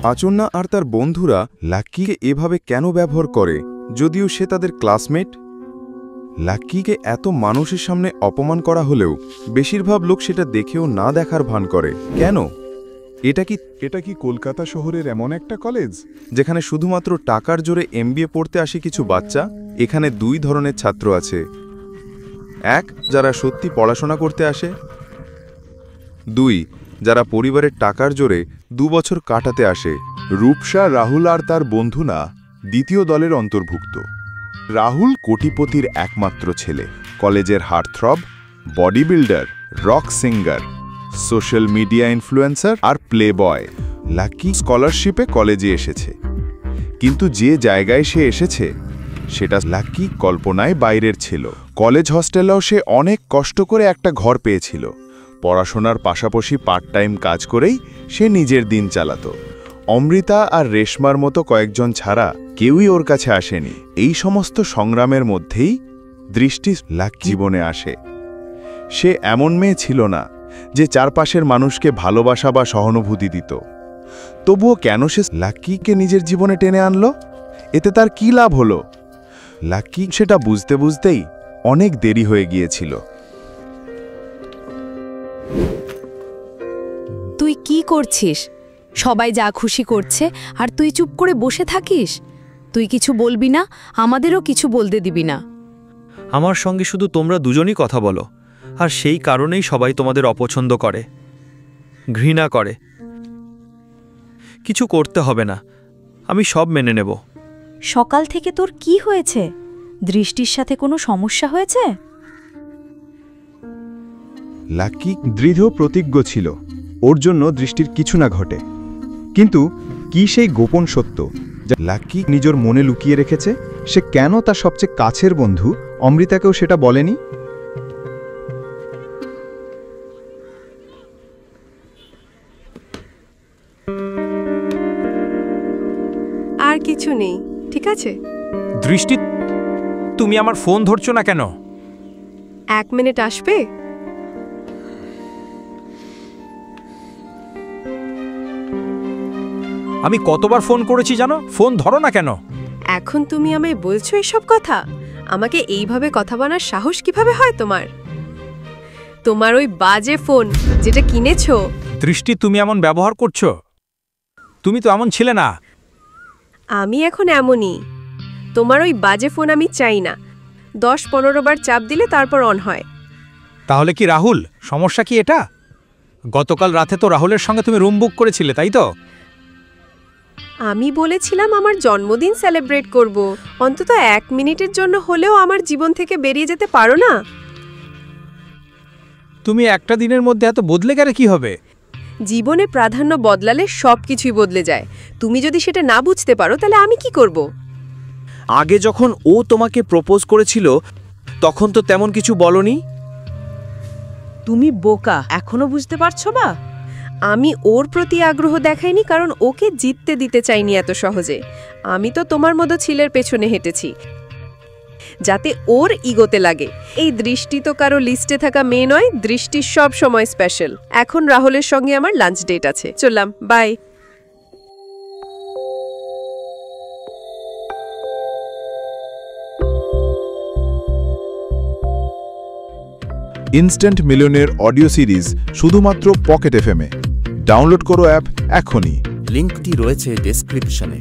আচন্না আর তার বন্ধুরা লাক্কিকে এভাবে কেন ব্যবহার করে, যদিও সে তাদের ক্লাসমেট? লাক্কিকে এত মানুষের সামনে অপমান করা হলেও বেশিরভাগ লোক সেটা দেখেও না দেখার ভান করে কেন? এটা কি কলকাতা শহরের এমন একটা কলেজ যেখানে শুধুমাত্র টাকার জোরে এমবিএ পড়তে আসে কিছু বাচ্চা? এখানে দুই ধরনের ছাত্র আছে, এক যারা সত্যি পড়াশোনা করতে আসে, দুই যারা পরিবারের টাকার জোরে 2 বছর কাটাতে আসে। রূপসা, রাহুল আর তার বন্ধুরা দ্বিতীয় দলের অন্তর্ভুক্ত। রাহুল কোটিপতির একমাত্র ছেলে, কলেজের heartthrob, bodybuilder, rock singer, social media influencer আর প্লে বয়। লাক্কি স্কলারশিপে কলেজে এসেছে, কিন্তু যে জায়গায় সে এসেছে সেটা লাক্কি কল্পনায় বাইরের ছিল। কলেজ হস্টেলেও সে অনেক কষ্ট করে একটা ঘর পেয়েছিল। পড়াশোনার পাশাপাশি পার্ট টাইম কাজ করেই সে নিজের দিন চালাত। অমৃতা আর রেশমার মতো কয়েকজন ছাড়া কেউই ওর কাছে আসেনি। এই সমস্ত সংগ্রামের মধ্যেই দৃষ্টি লাক্কি জীবনে আসে। সে এমন মেয়ে ছিল না যে চারপাশের মানুষকে ভালোবাসা বা সহানুভূতি দিত। তবুও কেন সে লাক্কিকে নিজের জীবনে টেনে আনলো? এতে তার কী লাভ হলো? লাক্কি সেটা বুঝতে বুঝতেই অনেক দেরি হয়ে গিয়েছিল। তুই কি করছিস? সবাই যা খুশি করছে আর তুই চুপ করে বসে থাকিস? তুই কিছু বলবি না, আমাদেরও কিছু বলতে দিবি না? আমার সঙ্গে শুধু তোমরা দুজনই কথা বলো, আর সেই কারণেই সবাই তোমাদের অপছন্দ করে, ঘৃণা করে। কিছু করতে হবে না, আমি সব মেনে নেব। সকাল থেকে তোর কি হয়েছে? দৃষ্টির সাথে কোনো সমস্যা হয়েছে? লাক্কি দৃঢ় প্রতিজ্ঞ ছিল ওর জন্য দৃষ্টির কিছু না ঘটে। কিন্তু কি সেই গোপন সত্য যা লাক্কি নিজের মনে লুকিয়ে রেখেছে? সে কেন তার সবচেয়ে কাছের বন্ধু অমৃতাকেও সেটা বলেনি? আর কিছু নেই, ঠিক আছে? দৃষ্টি, তুমি আমার ফোন ধরছো না কেন? 1 মিনিট আসবে? আমি কতবার ফোন করেছি জানো? ফোন ধরো না কেন? এখন তুমি আমায় বলছো এসব কথা? আমাকে এইভাবে কথা বলার সাহস কিভাবে হয় তোমার? তোমার ওই বাজে ফোন যেটা কিনেছো। দৃষ্টি, তুমি এমন ব্যবহার করছো? তুমি তো এমন ছিলে না। আমি এখন এমনই। তোমার ওই বাজে ফোন আমি চাই না। 10-15 বার চাপ দিলে তারপর অন হয়। তাহলে কি রাহুল, সমস্যা কি এটা? গতকাল রাতে তো রাহুলের সঙ্গে তুমি রুম বুক করেছিলে, তাই তো? আমি বলেছিলাম আমার জন্মদিন সেলিব্রেট করব। অন্তত 1 মিনিটের জন্য হলেও আমার জীবন থেকে বেরিয়ে যেতে পারো না? তুমি একটা দিনের মধ্যে এত বদলে গেলে কি হবে? জীবনে প্রাধান্য বদলালে সবকিছুই বদলে যায়। তুমি যদি সেটা না বুঝতে পারো তাহলে আমি কি করব? আগে যখন ও তোমাকে প্রপোজ করেছিল তখন তো তেমন কিছু বলনি। তুমি বোকা, এখনো বুঝতে পারছো না? আমি ওর প্রতি আগ্রহ দেখাইনি কারণ ওকে জিততে দিতে চাইনি এত সহজে। আমি তো তোমার মতো ছেলের পেছনে হেঁটেছি যাতে ওর ইগোতে লাগে। এই দৃষ্টি তো কারো লিস্টে থাকা মেয়ে নয়। দৃষ্টি সব সময় স্পেশাল। এখন রাহুলের সঙ্গে আমার লাঞ্চ ডেট আছে, চললাম, বাই। ইনস্ট্যান্ট মিলিয়নের অডিও সিরিজ শুধুমাত্র পকেট এফএমে। ডাউনলোড করো অ্যাপ এখনই। লিঙ্কটি রয়েছে ডেসক্রিপশনে।